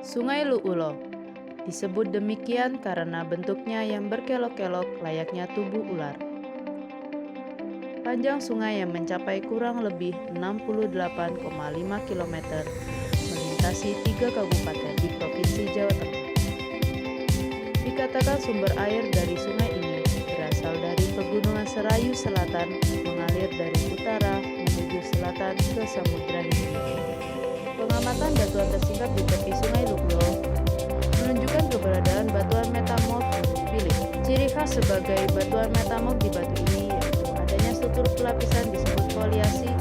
Sungai Lu'ulo disebut demikian karena bentuknya yang berkelok-kelok layaknya tubuh ular. Panjang sungai yang mencapai kurang lebih 68,5 km melintasi 3 kabupaten di Provinsi Jawa Tengah. Dikatakan sumber air dari sungai ini berasal dari Pegunungan Serayu Selatan mengalir dari utara menuju selatan ke Samudra Hindia. Pengamatan batuan tersingkap di tepi Sungai Lu'ulo menunjukkan keberadaan batuan metamorf Phillip. Ciri khas sebagai batuan metamorf di batu ini yaitu adanya struktur pelapisan disebut foliasi.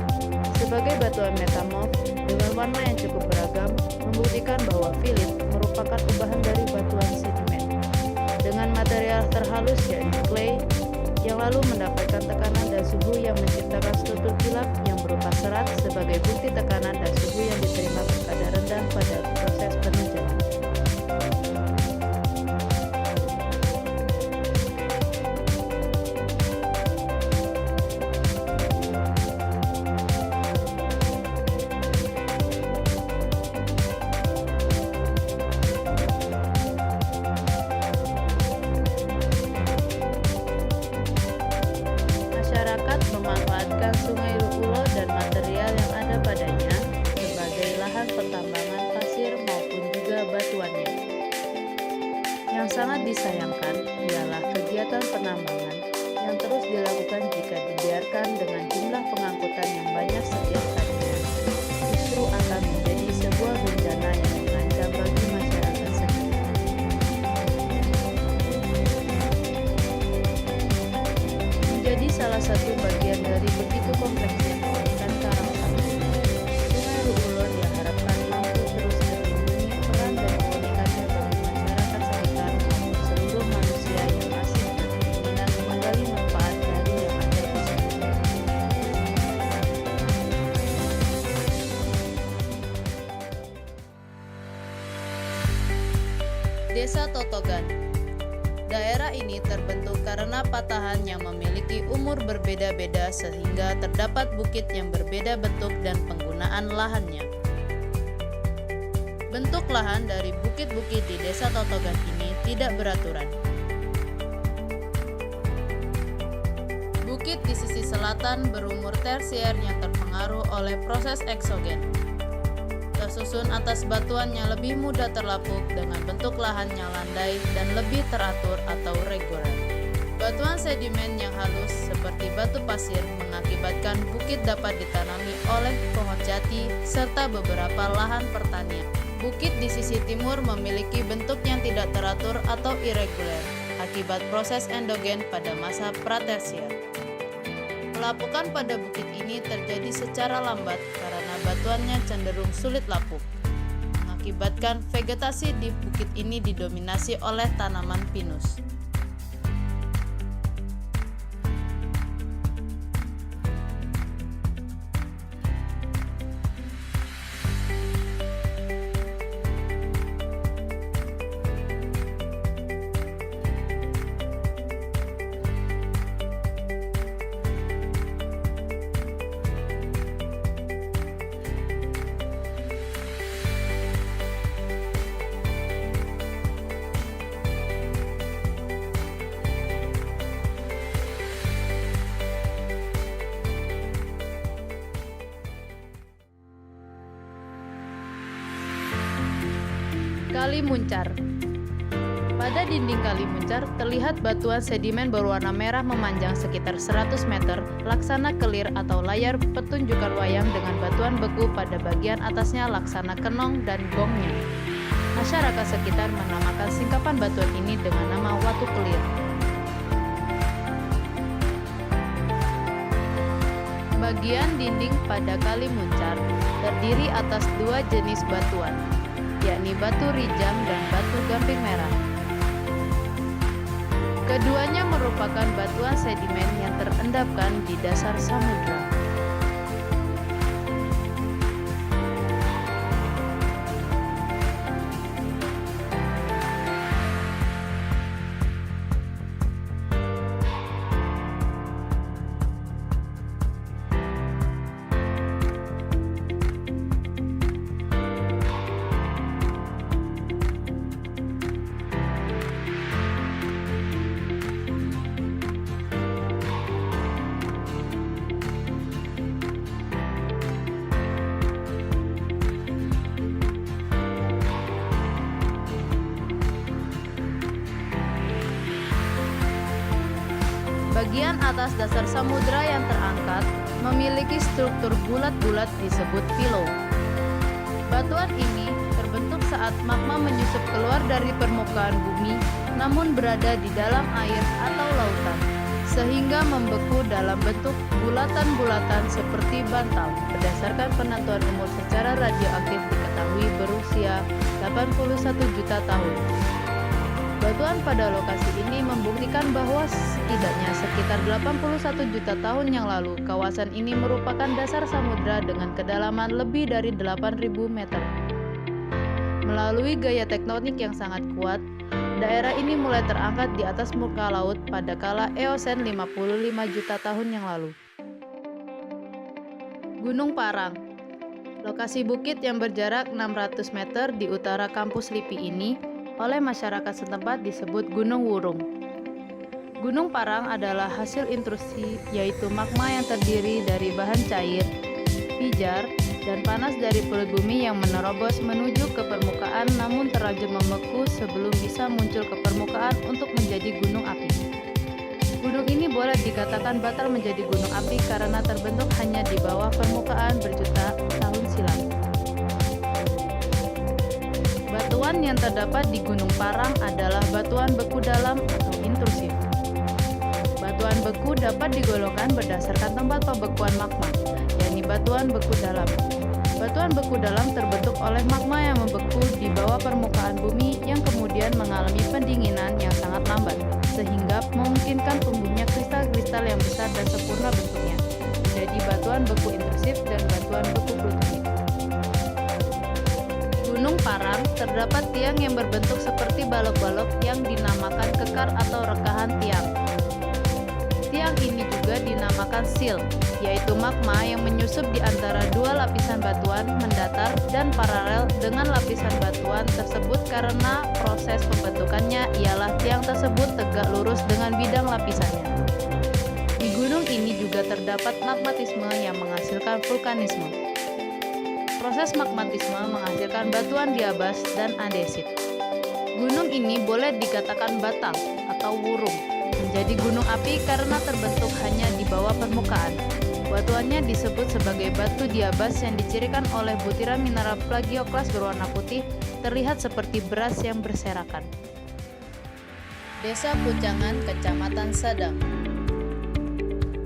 Sebagai batuan metamorf dengan warna yang cukup beragam, membuktikan bahwa Phillip merupakan ubahan dari batuan sedimen dengan material terhalus yaitu clay, yang lalu mendapatkan tekanan dan suhu yang menciptakan struktur kilap yang berupa serat sebagai bukti tekanan dan suhu yang diterima pada rendah pada proses penerjangan. Masyarakat memanfaatkan Sungai Lu'ulo dan material yang ada padanya sebagai lahan pertambangan pasir maupun juga batuannya. Yang sangat disayangkan ialah kegiatan penambangan yang terus dilakukan jika dibiarkan dengan jumlah pengangkutan yang banyak setiap harinya, justru akan menjadi sebuah bencana yang mengancam bagi masyarakat sekitar. Menjadi salah satu bagian dari begitu kompleksnya kawasan Karangtang, Sungai Lu'ulo diharapkan mampu terus melindungi peran dan keunikannya bagi masyarakat sekitar maupun seluruh manusia yang masih berkeinginan menggali manfaat dari yang ada di sini. Desa Totogan. Daerah ini terbentuk karena patahan yang memiliki umur berbeda-beda sehingga terdapat bukit yang berbeda bentuk dan penggunaan lahannya. Bentuk lahan dari bukit-bukit di Desa Totogan ini tidak beraturan. Bukit di sisi selatan berumur tersier yang terpengaruh oleh proses eksogen. Tersusun atas batuannya lebih mudah terlapuk dengan bentuk lahannya landai dan lebih teratur atau reguler. Batuan sedimen yang halus seperti batu pasir mengakibatkan bukit dapat ditanami oleh pohon jati serta beberapa lahan pertanian. Bukit di sisi timur memiliki bentuk yang tidak teratur atau irregular akibat proses endogen pada masa pratersier. Pelapukan pada bukit ini terjadi secara lambat karena batuannya cenderung sulit lapuk, mengakibatkan vegetasi di bukit ini didominasi oleh tanaman pinus. Kali Muncar. Pada dinding Kali Muncar terlihat batuan sedimen berwarna merah memanjang sekitar 100 meter, laksana kelir atau layar pertunjukan wayang dengan batuan beku pada bagian atasnya laksana kenong dan gongnya. Masyarakat sekitar menamakan singkapan batuan ini dengan nama Watu Kelir. Bagian dinding pada Kali Muncar terdiri atas dua jenis batuan, yakni batu rijam dan batu gamping merah. Keduanya merupakan batuan sedimen yang terendapkan di dasar samudra. Bagian atas dasar samudra yang terangkat memiliki struktur bulat-bulat disebut pillow. Batuan ini terbentuk saat magma menyusup keluar dari permukaan bumi namun berada di dalam air atau lautan, sehingga membeku dalam bentuk bulatan-bulatan seperti bantal. Berdasarkan penentuan umur secara radioaktif diketahui berusia 81 juta tahun. Batuan pada lokasi ini membuktikan bahwa setidaknya sekitar 81 juta tahun yang lalu, kawasan ini merupakan dasar samudra dengan kedalaman lebih dari 8.000 meter. Melalui gaya tektonik yang sangat kuat, daerah ini mulai terangkat di atas muka laut pada kala Eosen 55 juta tahun yang lalu. Gunung Parang. Lokasi bukit yang berjarak 600 meter di utara kampus LIPI ini oleh masyarakat setempat disebut Gunung Wurung. Gunung Parang adalah hasil intrusi, yaitu magma yang terdiri dari bahan cair, pijar, dan panas dari perut bumi yang menerobos menuju ke permukaan namun terlanjur membeku sebelum bisa muncul ke permukaan untuk menjadi gunung api. Gunung ini boleh dikatakan batal menjadi gunung api karena terbentuk hanya di bawah permukaan berjuta tahun silam. Batuan yang terdapat di Gunung Parang adalah batuan beku dalam atau intrusif. Batuan beku dapat digolongkan berdasarkan tempat pembekuan magma, yakni batuan beku dalam. Batuan beku dalam terbentuk oleh magma yang membeku di bawah permukaan bumi yang kemudian mengalami pendinginan yang sangat lambat, sehingga memungkinkan tumbuhnya kristal-kristal yang besar dan sempurna bentuknya, menjadi batuan beku intrusif dan batuan beku plutonik. Gunung Parang terdapat tiang yang berbentuk seperti balok-balok yang dinamakan kekar atau rekahan tiang. Tiang ini juga dinamakan sill, yaitu magma yang menyusup di antara dua lapisan batuan mendatar dan paralel dengan lapisan batuan tersebut karena proses pembentukannya ialah tiang tersebut tegak lurus dengan bidang lapisannya. Di gunung ini juga terdapat magmatisme yang menghasilkan vulkanisme. Proses magmatisme menghasilkan batuan diabas dan andesit. Gunung ini boleh dikatakan batal atau wurung, menjadi gunung api karena terbentuk hanya di bawah permukaan. Batuannya disebut sebagai batu diabas yang dicirikan oleh butiran mineral plagioklas berwarna putih, terlihat seperti beras yang berserakan. Desa Pucangan, Kecamatan Sadang.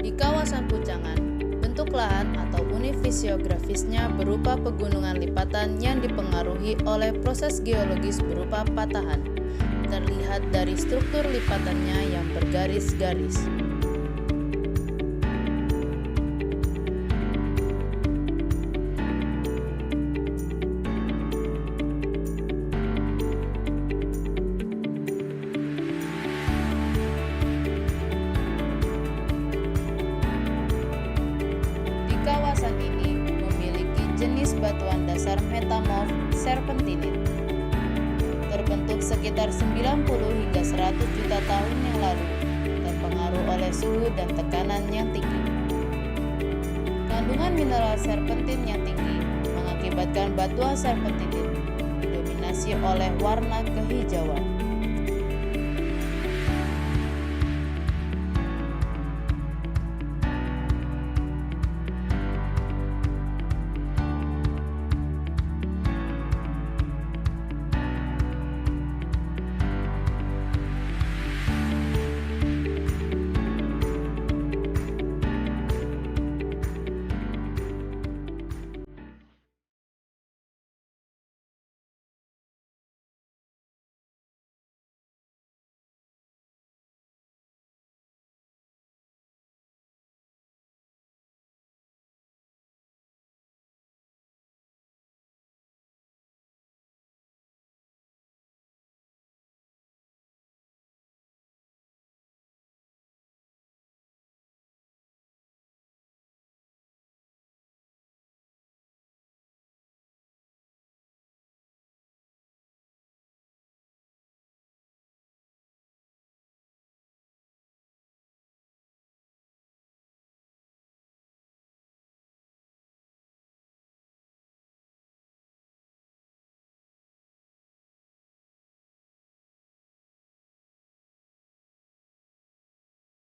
Di kawasan Pucangan, bentuk lahan atau unit fisiografisnya berupa pegunungan lipatan yang dipengaruhi oleh proses geologis berupa patahan. Terlihat dari struktur lipatannya yang bergaris-garis. Kawasan ini memiliki jenis batuan dasar metamorf serpentinit. Terbentuk sekitar 90 hingga 100 juta tahun yang lalu, terpengaruh oleh suhu dan tekanan yang tinggi. Kandungan mineral serpentin yang tinggi mengakibatkan batuan serpentinit didominasi didominasi oleh warna kehijauan.